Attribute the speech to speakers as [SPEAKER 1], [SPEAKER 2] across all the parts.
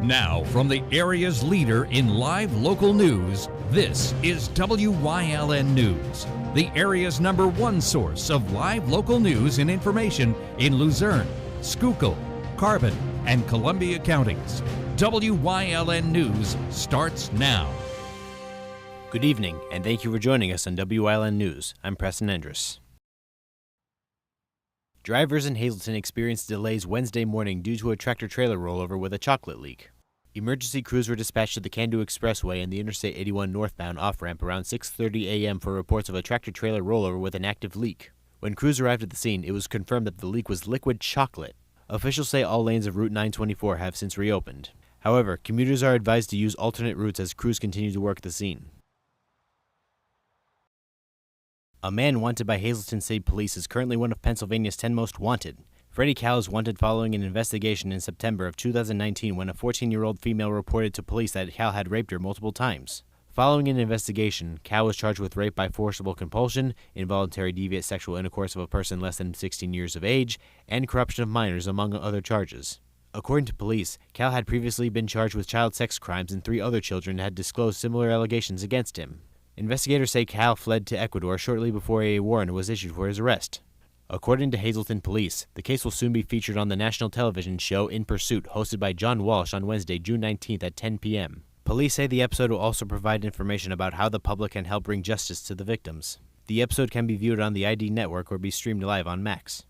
[SPEAKER 1] Now, from the area's leader in live local news, this is WYLN News, the area's #1 source of live local news and information in Luzerne, Schuylkill, Carbon, and Columbia counties. WYLN News starts now.
[SPEAKER 2] Good evening, and thank you for joining us on WYLN News. I'm Preston Endress. Drivers in Hazleton experienced delays Wednesday morning due to a tractor-trailer rollover with a chocolate leak. Emergency crews were dispatched to the Candu Expressway and the Interstate 81 northbound off-ramp around 6:30 a.m. for reports of a tractor-trailer rollover with an active leak. When crews arrived at the scene, it was confirmed that the leak was liquid chocolate. Officials say all lanes of Route 924 have since reopened. However, commuters are advised to use alternate routes as crews continue to work the scene. A man wanted by Hazleton State Police is currently one of Pennsylvania's 10 most wanted. Freddie Cal is wanted following an investigation in September of 2019 when a 14-year-old female reported to police that Cal had raped her multiple times. Following an investigation, Cal was charged with rape by forcible compulsion, involuntary deviant sexual intercourse of a person less than 16 years of age, and corruption of minors, among other charges. According to police, Cal had previously been charged with child sex crimes and 3 other children had disclosed similar allegations against him. Investigators say Cal fled to Ecuador shortly before a warrant was issued for his arrest. According to Hazleton Police, the case will soon be featured on the national television show In Pursuit, hosted by John Walsh on Wednesday, June 19th at 10 p.m. Police say the episode will also provide information about how the public can help bring justice to the victims. The episode can be viewed on the ID network or be streamed live on Max.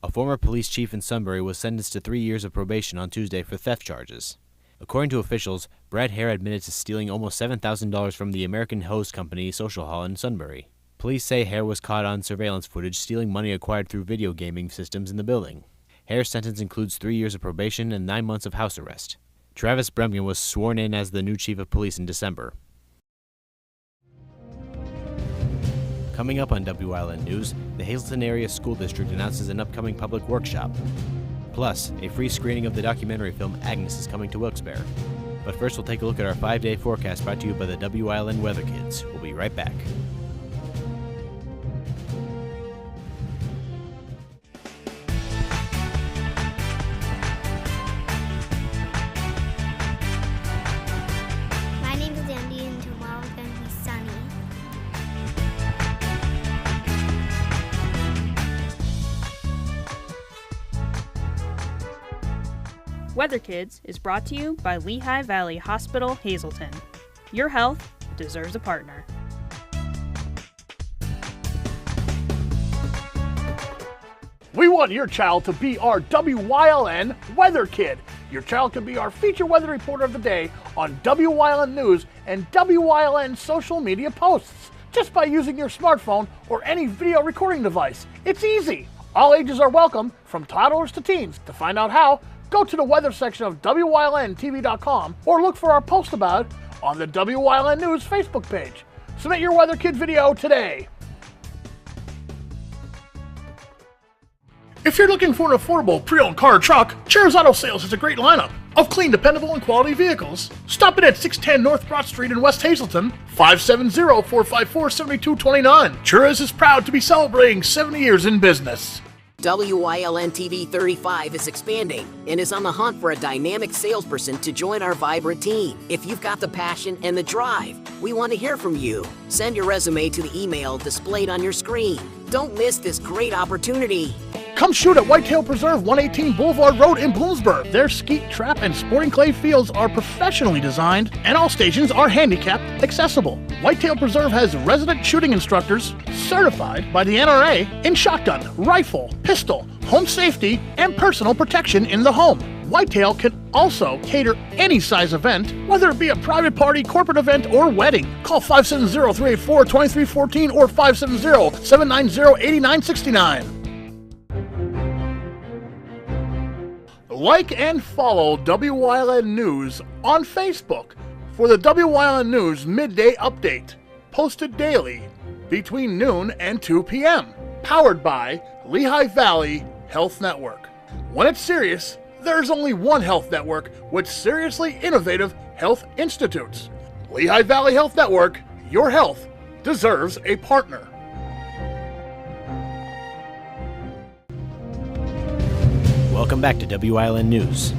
[SPEAKER 2] A former police chief in Sunbury was sentenced to 3 years of probation on Tuesday for theft charges. According to officials, Brad Hare admitted to stealing almost $7,000 from the American Hose Company social hall in Sunbury. Police say Hare was caught on surveillance footage stealing money acquired through video gaming systems in the building. Hare's sentence includes 3 years of probation and 9 months of house arrest. Travis Bremgen was sworn in as the new chief of police in December. Coming up on WYLN News, the Hazleton Area School District announces an upcoming public workshop. Plus, a free screening of the documentary film Agnes is coming to Wilkes-Barre. But first, we'll take a look at our 5-day forecast brought to you by the WYLN Weather Kids. We'll be right back.
[SPEAKER 3] My name is Andy, and tomorrow is going to be sunny.
[SPEAKER 4] Weather Kids is brought to you by Lehigh Valley Hospital, Hazleton. Your health deserves a partner.
[SPEAKER 5] We want your child to be our WYLN Weather Kid. Your child can be our feature weather reporter of the day on WYLN News and WYLN social media posts, just by using your smartphone or any video recording device. It's easy. All ages are welcome, from toddlers to teens. To find out how, go to the weather section of WYLNTV.com or look for our post about it on the WYLN News Facebook page. Submit your Weather Kid video today. If you're looking for an affordable pre-owned car or truck, Cheers Auto Sales has a great lineup of clean, dependable, and quality vehicles. Stop in at 610 North Broad Street in West Hazleton, 570-454-7229. Cheers is proud to be celebrating 70 years in business.
[SPEAKER 6] WYLN TV 35 is expanding and is on the hunt for a dynamic salesperson to join our vibrant team. If you've got the passion and the drive, we want to hear from you. Send your resume to the email displayed on your screen. Don't miss this great opportunity.
[SPEAKER 5] Come shoot at Whitetail Preserve 118 Boulevard Road in Bloomsburg. Their skeet, trap, and sporting clay fields are professionally designed, and all stations are handicapped accessible. Whitetail Preserve has resident shooting instructors certified by the NRA in shotgun, rifle, pistol, home safety, and personal protection in the home. Whitetail can also cater any size event, whether it be a private party, corporate event, or wedding. Call 570-384-2314 or 570-790-8969. Like and follow WYLN News on Facebook for the WYLN News Midday Update, posted daily between noon and 2 p.m., powered by Lehigh Valley Health Network. When it's serious, there's only one health network with seriously innovative health institutes. Lehigh Valley Health Network, your health deserves a partner.
[SPEAKER 2] Welcome back to WILN News.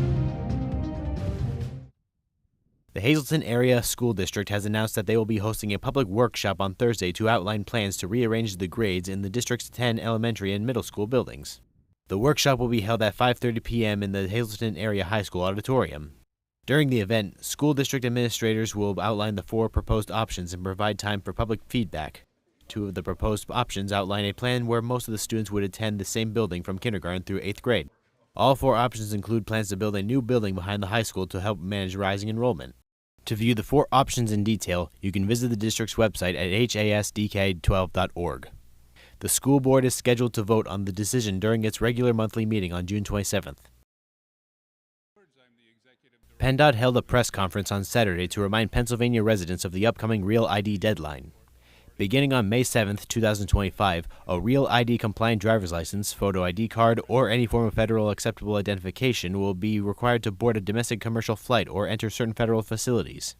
[SPEAKER 2] The Hazleton Area School District has announced that they will be hosting a public workshop on Thursday to outline plans to rearrange the grades in the district's 10 elementary and middle school buildings. The workshop will be held at 5:30 p.m. in the Hazleton Area High School auditorium. During the event, school district administrators will outline the 4 proposed options and provide time for public feedback. 2 of the proposed options outline a plan where most of the students would attend the same building from kindergarten through 8th grade. All 4 options include plans to build a new building behind the high school to help manage rising enrollment. To view the 4 options in detail, you can visit the district's website at hasdk12.org. The school board is scheduled to vote on the decision during its regular monthly meeting on June 27th. PennDOT held a press conference on Saturday to remind Pennsylvania residents of the upcoming Real ID deadline. Beginning on May 7, 2025, a Real ID compliant driver's license, photo ID card, or any form of federal acceptable identification will be required to board a domestic commercial flight or enter certain federal facilities.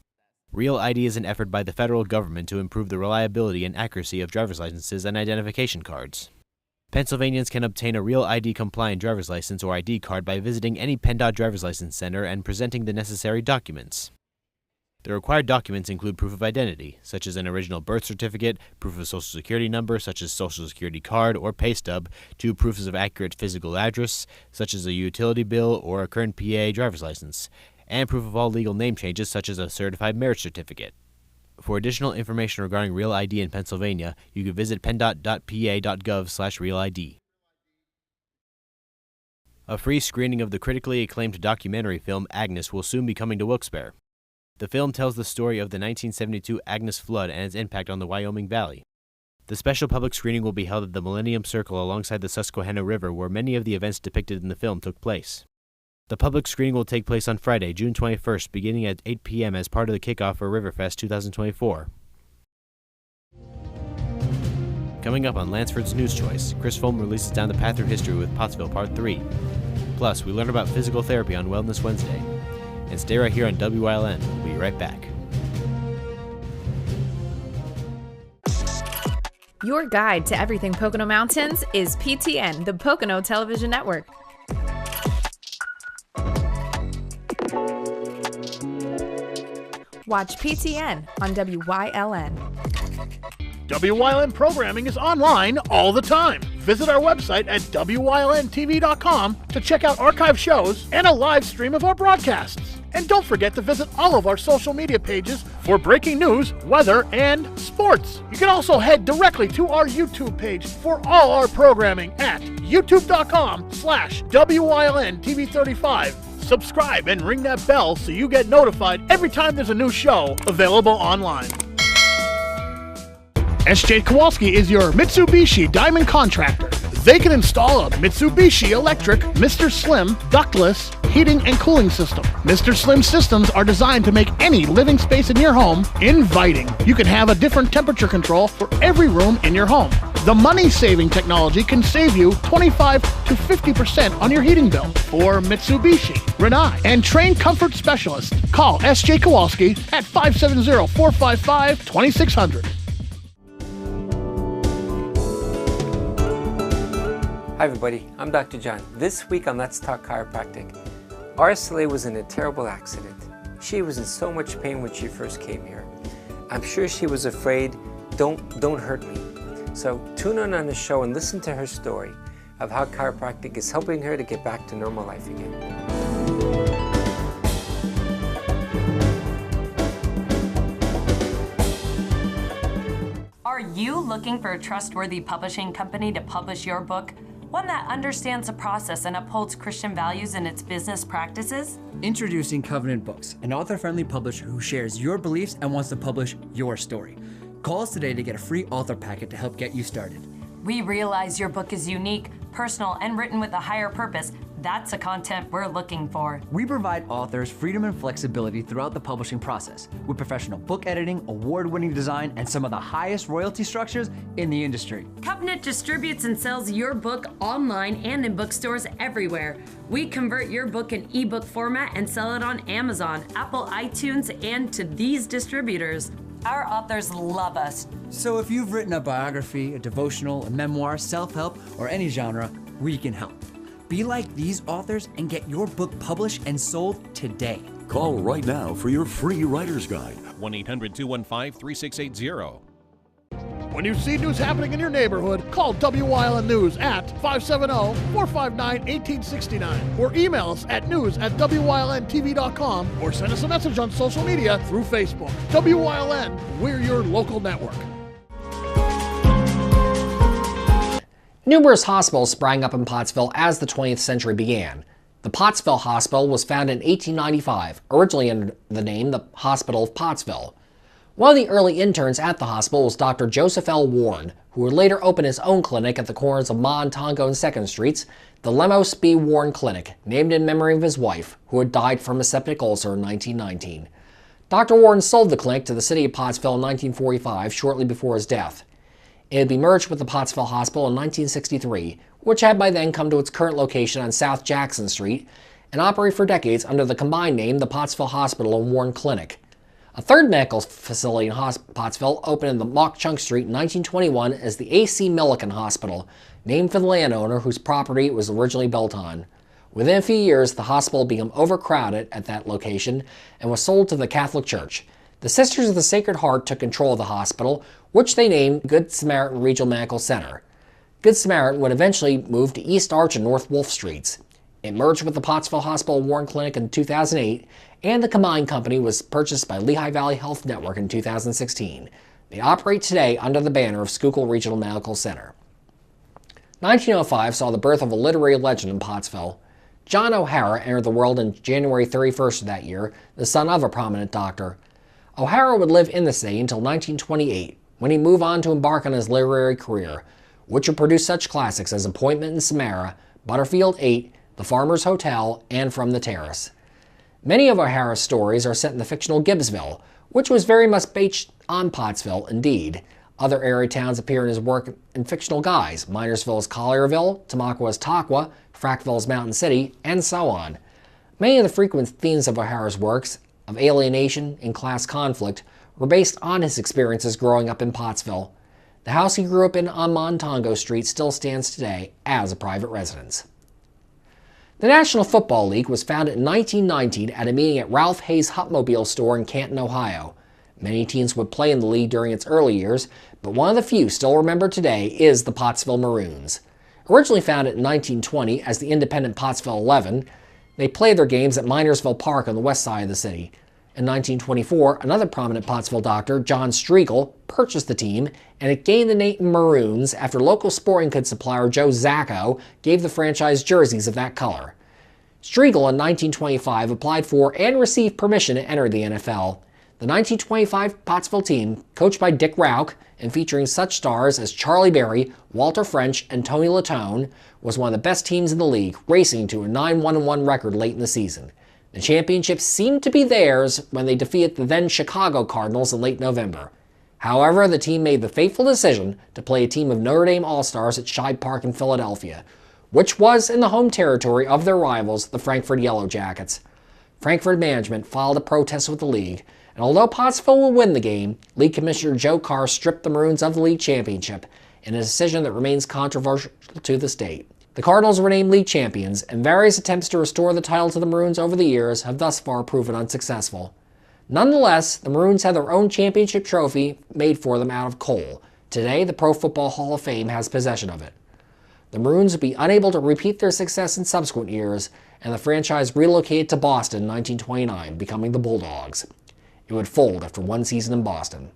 [SPEAKER 2] Real ID is an effort by the federal government to improve the reliability and accuracy of driver's licenses and identification cards. Pennsylvanians can obtain a Real ID compliant driver's license or ID card by visiting any PennDOT driver's license center and presenting the necessary documents. The required documents include proof of identity, such as an original birth certificate, proof of social security number, such as social security card or pay stub, 2 proofs of accurate physical address, such as a utility bill or a current PA driver's license, and proof of all legal name changes, such as a certified marriage certificate. For additional information regarding Real ID in Pennsylvania, you can visit penndot.pa.gov/realid. A free screening of the critically acclaimed documentary film Agnes will soon be coming to Wilkes-Barre. The film tells the story of the 1972 Agnes flood and its impact on the Wyoming Valley. The special public screening will be held at the Millennium Circle alongside the Susquehanna River, where many of the events depicted in the film took place. The public screening will take place on Friday, June 21st, beginning at 8 p.m. as part of the kickoff for Riverfest 2024. Coming up on Lansford's News Choice, Chris Fulm releases Down the Path Through History with Pottsville Part 3. Plus, we learn about physical therapy on Wellness Wednesday. And stay right here on WILN. We'll be right back.
[SPEAKER 7] Your guide to everything Pocono Mountains is PTN, the Pocono Television Network. Watch PTN on WYLN.
[SPEAKER 5] WYLN programming is online all the time. Visit our website at WYLNTV.com to check out archive shows and a live stream of our broadcasts. And don't forget to visit all of our social media pages for breaking news, weather, and sports. You can also head directly to our YouTube page for all our programming at youtube.com/WYLNTV35. Subscribe and ring that bell so you get notified every time there's a new show available online. SJ Kowalski is your Mitsubishi Diamond contractor. They can install a Mitsubishi electric Mr. Slim ductless heating and cooling system. Mr. Slim systems are designed to make any living space in your home inviting. You can have a different temperature control for every room in your home. The money-saving technology can save you 25 to 50% on your heating bill. For Mitsubishi, Rinnai, and trained comfort specialists, call SJ Kowalski at 570-455-2600.
[SPEAKER 8] Hi everybody, I'm Dr. John. This week on Let's Talk Chiropractic. Araceli was in a terrible accident. She was in so much pain when she first came here. I'm sure she was afraid, don't hurt me. So tune in on the show and listen to her story of how chiropractic is helping her to get back to normal life again.
[SPEAKER 9] Are you looking for a trustworthy publishing company to publish your book? One that understands the process and upholds Christian values in its business practices?
[SPEAKER 10] Introducing Covenant Books, an author-friendly publisher who shares your beliefs and wants to publish your story. Call us today to get a free author packet to help get you started.
[SPEAKER 9] We realize your book is unique, personal, and written with a higher purpose. That's the content we're looking for.
[SPEAKER 10] We provide authors freedom and flexibility throughout the publishing process with professional book editing, award-winning design, and some of the highest royalty structures in the industry.
[SPEAKER 9] Covenant distributes and sells your book online and in bookstores everywhere. We convert your book in ebook format and sell it on Amazon, Apple iTunes, and to these distributors. Our authors love us.
[SPEAKER 10] So if you've written a biography, a devotional, a memoir, self-help, or any genre, we can help. Be like these authors and get your book published and sold today.
[SPEAKER 11] Call right now for your free writer's guide.
[SPEAKER 1] 1-800-215-3680.
[SPEAKER 5] When you see news happening in your neighborhood, call WYLN News at 570-459-1869 or email us at news@WYLNTV.com or send us a message on social media through Facebook. WYLN, we're your local network.
[SPEAKER 12] Numerous hospitals sprang up in Pottsville as the 20th century began. The Pottsville Hospital was founded in 1895, originally under the name the Hospital of Pottsville. One of the early interns at the hospital was Dr. Joseph L. Wyln, who would later open his own clinic at the corners of Montague and 2nd Streets, the Lemos B. Wyln Clinic, named in memory of his wife, who had died from a septic ulcer in 1919. Dr. Wyln sold the clinic to the city of Pottsville in 1945, shortly before his death. It had been merged with the Pottsville Hospital in 1963, which had by then come to its current location on South Jackson Street, and operated for decades under the combined name the Pottsville Hospital and Wyln Clinic. A third medical facility in Pottsville opened in the Mauch Chunk Street in 1921 as the A.C. Milliken Hospital, named for the landowner whose property it was originally built on. Within a few years, the hospital became overcrowded at that location and was sold to the Catholic Church. The Sisters of the Sacred Heart took control of the hospital, which they named Good Samaritan Regional Medical Center. Good Samaritan would eventually move to East Arch and North Wolf Streets. It merged with the Pottsville Hospital and Wyln Clinic in 2008, and the combined company was purchased by Lehigh Valley Health Network in 2016. They operate today under the banner of Schuylkill Regional Medical Center. 1905 saw the birth of a literary legend in Pottsville. John O'Hara entered the world on January 31st of that year, the son of a prominent doctor. O'Hara would live in the city until 1928, when he moved on to embark on his literary career, which would produce such classics as Appointment in Samara, Butterfield 8, The Farmer's Hotel, and From the Terrace. Many of O'Hara's stories are set in the fictional Gibbsville, which was very much based on Pottsville indeed. Other area towns appear in his work in fictional guise. Minersville is Collierville, Tamaqua is Taqua, Frackville is Mountain City, and so on. Many of the frequent themes of O'Hara's works, of alienation and class conflict, were based on his experiences growing up in Pottsville. The house he grew up in on Montague Street still stands today as a private residence. The National Football League was founded in 1919 at a meeting at Ralph Hayes Hupmobile store in Canton, Ohio. Many teams would play in the league during its early years, but one of the few still remembered today is the Pottsville Maroons. Originally founded in 1920 as the independent Pottsville 11, they played their games at Minersville Park on the west side of the city. In 1924, another prominent Pottsville doctor, John Striegel, purchased the team, and it gained the name Maroons after local sporting goods supplier Joe Zacco gave the franchise jerseys of that color. Striegel in 1925 applied for and received permission to enter the NFL. The 1925 Pottsville team, coached by Dick Rauch and featuring such stars as Charlie Berry, Walter French, and Tony Latone, was one of the best teams in the league, racing to a 9-1-1 record late in the season. The championship seemed to be theirs when they defeated the then Chicago Cardinals in late November. However, the team made the fateful decision to play a team of Notre Dame All-Stars at Shibe Park in Philadelphia, which was in the home territory of their rivals, the Frankford Yellow Jackets. Frankford management filed a protest with the league, and although Pottsville will win the game, League Commissioner Joe Carr stripped the Maroons of the league championship in a decision that remains controversial to this date. The Cardinals were named league champions, and various attempts to restore the title to the Maroons over the years have thus far proven unsuccessful. Nonetheless, the Maroons have their own championship trophy made for them out of coal. Today, the Pro Football Hall of Fame has possession of it. The Maroons would be unable to repeat their success in subsequent years, and the franchise relocated to Boston in 1929, becoming the Bulldogs. It would fold after one season in Boston.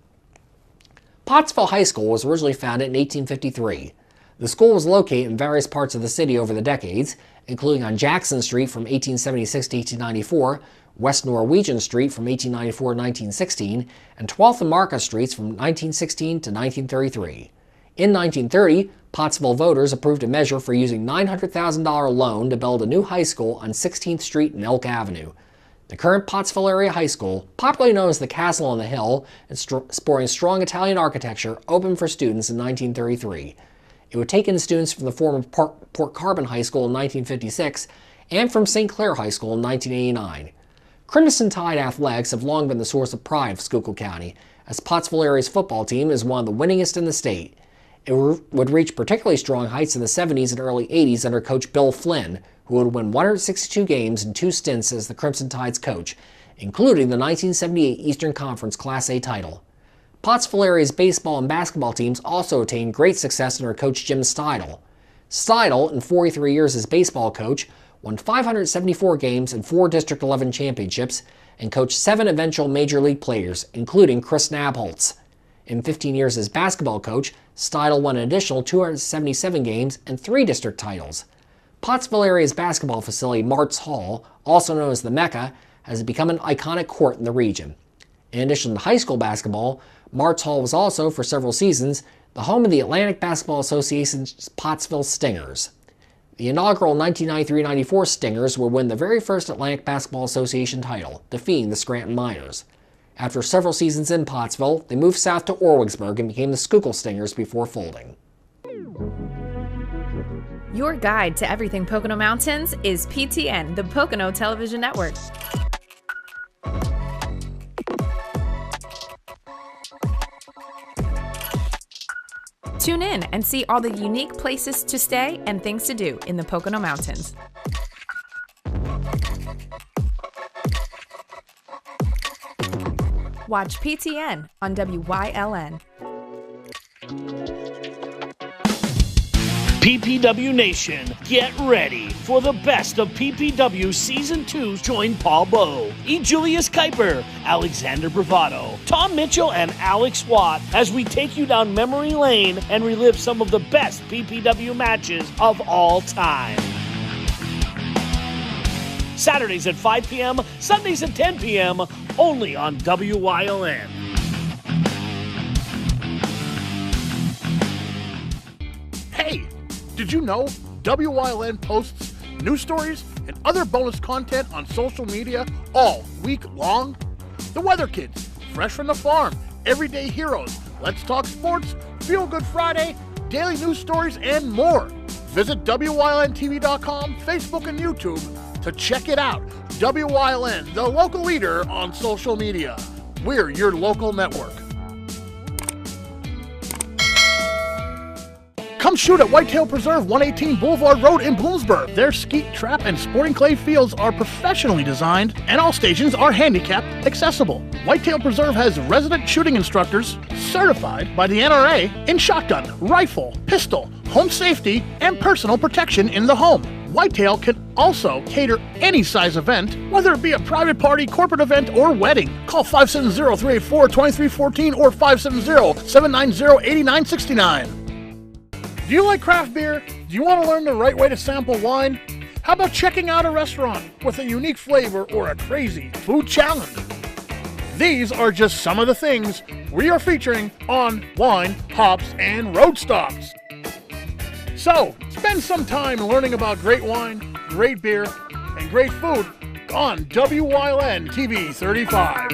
[SPEAKER 12] Pottsville High School was originally founded in 1853. The school was located in various parts of the city over the decades, including on Jackson Street from 1876 to 1894, West Norwegian Street from 1894 to 1916, and 12th and Market Streets from 1916 to 1933. In 1930, Pottsville voters approved a measure for using $900,000 loan to build a new high school on 16th Street and Elk Avenue. The current Pottsville area high school, popularly known as the Castle on the Hill and sporting strong Italian architecture, opened for students in 1933. It would take in students from the former Port Carbon High School in 1956 and from St. Clair High School in 1989. Crimson Tide athletics have long been the source of pride of Schuylkill County, as Pottsville area's football team is one of the winningest in the state. It would reach particularly strong heights in the 70s and early 80s under coach Bill Flynn, who would win 162 games in 2 stints as the Crimson Tide's coach, including the 1978 Eastern Conference Class A title. Pottsville area's baseball and basketball teams also attained great success under coach Jim Steidel. Steidel, in 43 years as baseball coach, won 574 games and 4 District 11 championships, and coached 7 eventual Major League players, including Chris Nabholz. In 15 years as basketball coach, Steidel won an additional 277 games and 3 district titles. Pottsville area's basketball facility, Martz Hall, also known as the Mecca, has become an iconic court in the region. In addition to high school basketball, Martz Hall was also, for several seasons, the home of the Atlantic Basketball Association's Pottsville Stingers. The inaugural 1993-94 Stingers would win the very first Atlantic Basketball Association title, defeating the Scranton Miners. After several seasons in Pottsville, they moved south to Orwigsburg and became the Schuylkill Stingers before folding.
[SPEAKER 7] Your guide to everything Pocono Mountains is PTN, the Pocono Television Network. Tune in and see all the unique places to stay and things to do in the Pocono Mountains. Watch PTN on WYLN.
[SPEAKER 13] PPW Nation, get ready for the best of PPW Season 2. Join Paul Bowe, E. Julius Kuiper, Alexander Bravado, Tom Mitchell, and Alex Watt as we take you down memory lane and relive some of the best PPW matches of all time. Saturdays at 5 p.m., Sundays at 10 p.m., only on WYLN.
[SPEAKER 5] Hey, did you know WYLN posts news stories and other bonus content on social media all week long? The Weather Kids, Fresh from the Farm, Everyday Heroes, Let's Talk Sports, Feel Good Friday, daily news stories, and more. Visit WYLNTV.com, Facebook, and YouTube to check it out. WYLN, the local leader on social media. We're your local network. Come shoot at Whitetail Preserve, 118 Boulevard Road in Bloomsburg. Their skeet, trap, and sporting clay fields are professionally designed, and all stations are handicap accessible. Whitetail Preserve has resident shooting instructors certified by the NRA in shotgun, rifle, pistol, home safety, and personal protection in the home. Whitetail can also cater any size event, whether it be a private party, corporate event, or wedding. Call 570-384-2314 or 570-790-8969. Do you like craft beer? Do you want to learn the right way to sample wine? How about checking out a restaurant with a unique flavor or a crazy food challenge? These are just some of the things we are featuring on Wine, Hops, and Road Stops. So, spend some time learning about great wine, great beer, and great food on WYLN TV 35.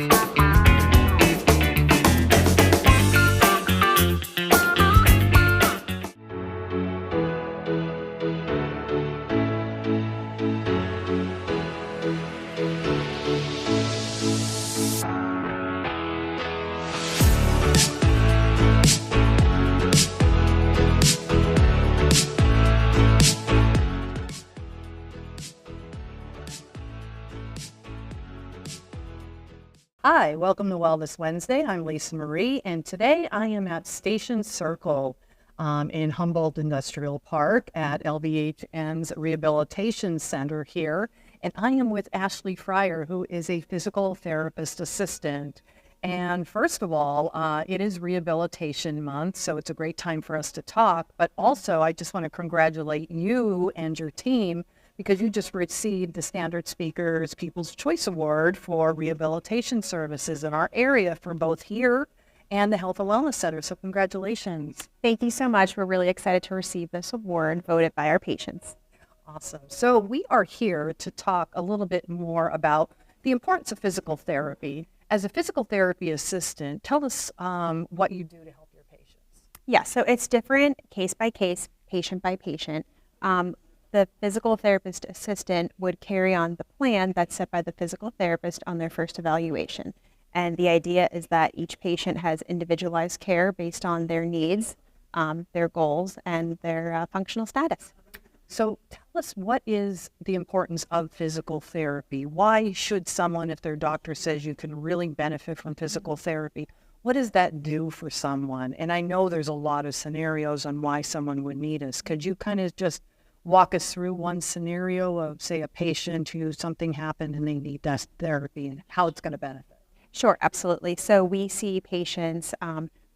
[SPEAKER 14] Hi, welcome to Wellness Wednesday. I'm Lisa Marie, and today I am at Station Circle in Humboldt Industrial Park at LVHM's Rehabilitation Center here, and I am with Ashley Fryer, who is a physical therapist assistant. And first of all, it is Rehabilitation Month, so it's a great time for us to talk, but also I just want to congratulate you and your team because you just received the Standard Speakers People's Choice Award for rehabilitation services in our area for both here and the Health and Wellness Center. So congratulations.
[SPEAKER 15] Thank you so much. We're really excited to receive this award voted by our patients.
[SPEAKER 14] Awesome. So we are here to talk a little bit more about the importance of physical therapy. As a physical therapy assistant, tell us what you do to help your patients.
[SPEAKER 15] Yeah, so it's different case by case, patient by patient. The physical therapist assistant would carry on the plan that's set by the physical therapist on their first evaluation. And the idea is that each patient has individualized care based on their needs. their goals and their functional status.
[SPEAKER 14] So tell us, what is the importance of physical therapy? Why should someone, if their doctor says you can really benefit from physical therapy, what does that do for someone? And I know there's a lot of scenarios on why someone would need us. Could you kind of just walk us through one scenario of, say, a patient who something happened and they need that therapy and how it's going to benefit?
[SPEAKER 15] Sure, absolutely. So we see patients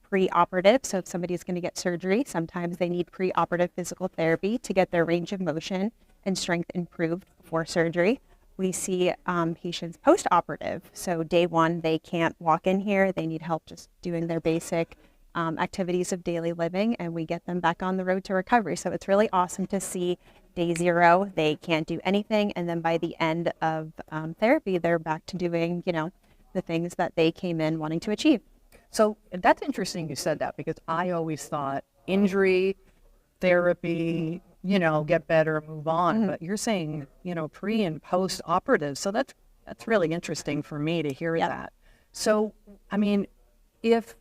[SPEAKER 15] pre-operative. So if somebody's going to get surgery, sometimes they need pre-operative physical therapy to get their range of motion and strength improved before surgery. We see patients post-operative. So day one, they can't walk in here. They need help just doing their basic activities of daily living, and we get them back on the road to recovery. So it's really awesome to see day zero, they can't do anything. And then by the end of therapy, they're back to doing, the things that they came in wanting to achieve.
[SPEAKER 14] So that's interesting you said that, because I always thought injury, therapy, get better, move on. But you're saying, pre and post operative. So that's really interesting for me to hear that. So, I mean, if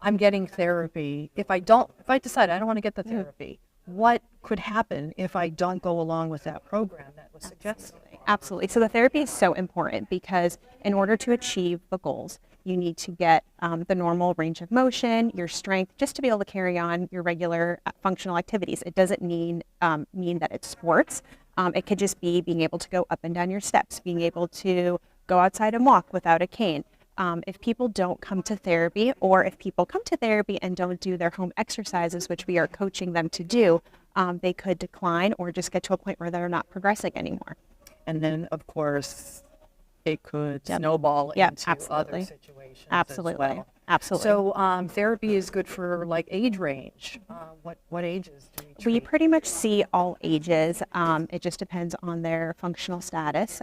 [SPEAKER 14] I'm getting therapy, if I decide I don't want to get the therapy, what could happen if I don't go along with that program that was suggested?
[SPEAKER 15] Absolutely. So the therapy is so important because in order to achieve the goals, you need to get the normal range of motion, your strength, just to be able to carry on your regular functional activities. It doesn't mean that it's sports. It could just be being able to go up and down your steps, being able to go outside and walk without a cane. If people don't come to therapy, or if people come to therapy and don't do their home exercises, which we are coaching them to do, they could decline or just get to a point where they're not progressing anymore.
[SPEAKER 14] And then, of course, it could snowball into other situations.
[SPEAKER 15] Absolutely.
[SPEAKER 14] As well.
[SPEAKER 15] Absolutely.
[SPEAKER 14] So therapy is good for age range. What ages do you treat?
[SPEAKER 15] We pretty much see all ages. It just depends on their functional status.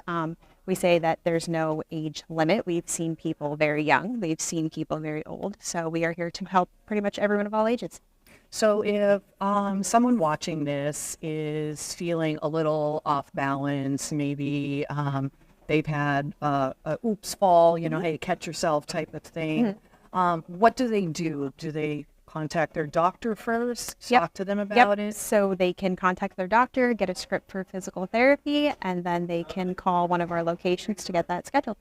[SPEAKER 15] We say that there's no age limit. We've seen people very young. We've seen people very old. So we are here to help pretty much everyone of all ages.
[SPEAKER 14] So if someone watching this is feeling a little off balance, maybe they've had a oops fall, hey, catch yourself type of thing, what do they do? Do they contact their doctor first, talk to them about it?
[SPEAKER 15] So they can contact their doctor, get a script for physical therapy, and then they can call one of our locations to get that scheduled.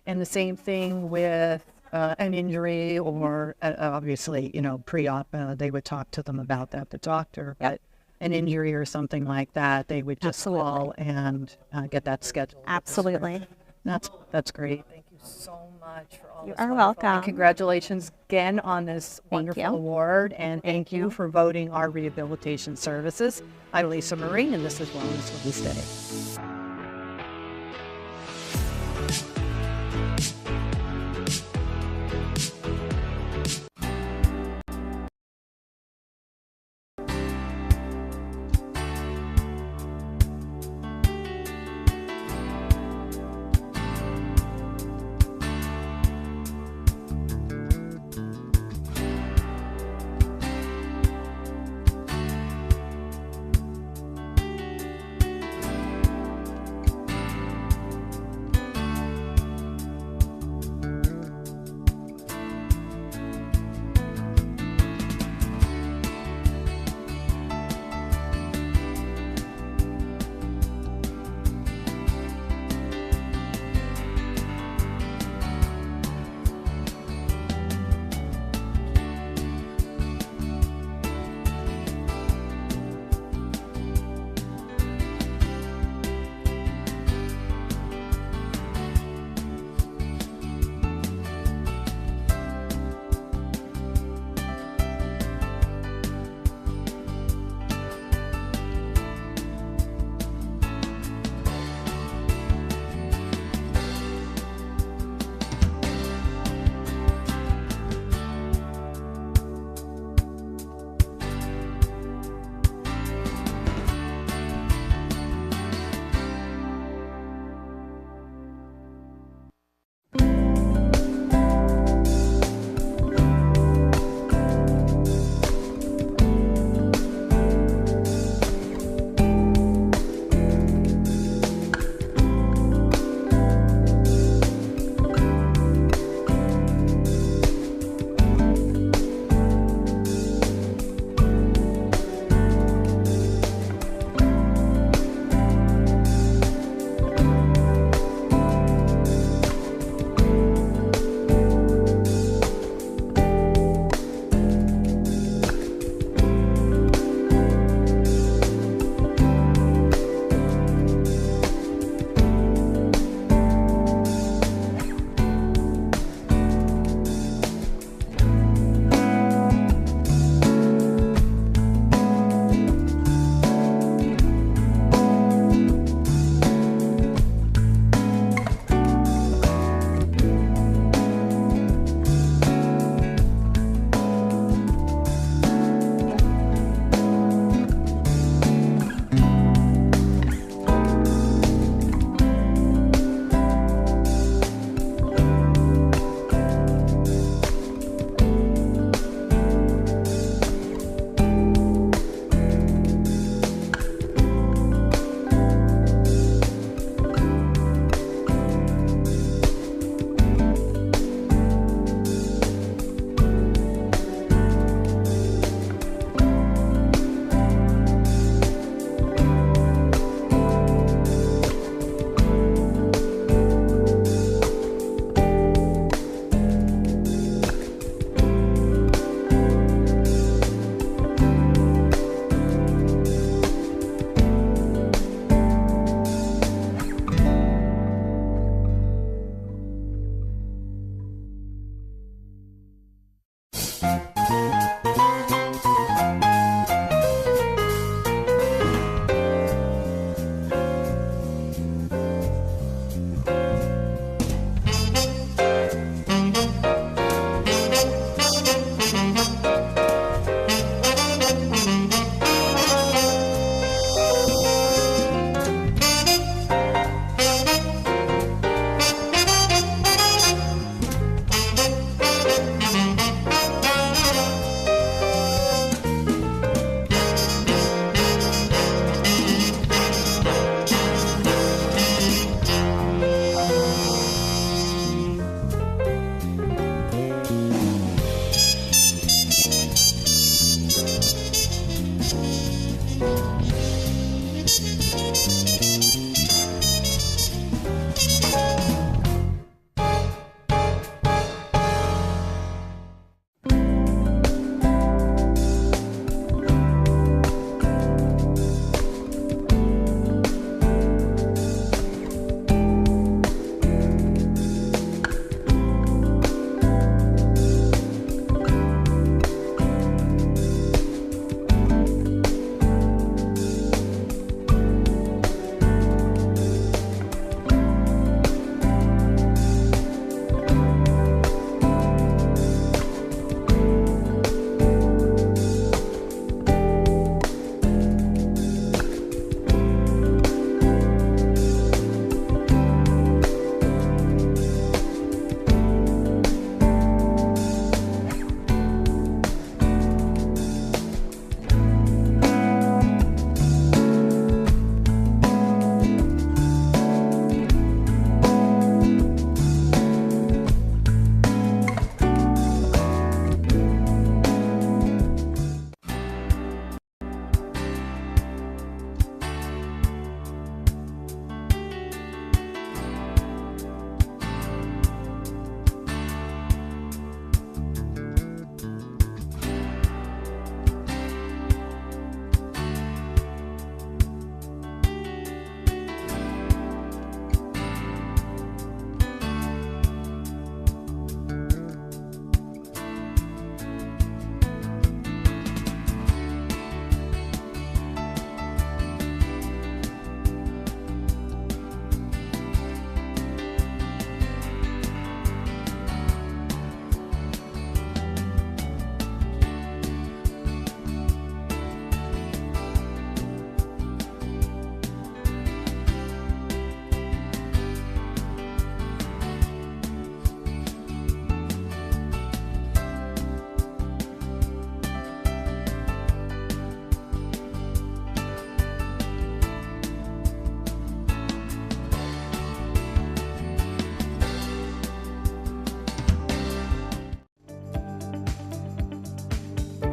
[SPEAKER 14] And the same thing with an injury or obviously, pre-op, they would talk to them about that, the doctor, but an injury or something like that, they would just call and get that scheduled.
[SPEAKER 15] Absolutely.
[SPEAKER 14] That's great. Thank you so much for all
[SPEAKER 15] You
[SPEAKER 14] this.
[SPEAKER 15] are
[SPEAKER 14] wonderful-
[SPEAKER 15] welcome.
[SPEAKER 14] Congratulations again on this wonderful
[SPEAKER 15] you.
[SPEAKER 14] award, and thank you for voting our rehabilitation services. I'm Lisa Marie, and this is Wellness Wednesday.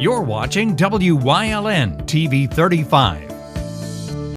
[SPEAKER 1] You're watching WYLN TV 35.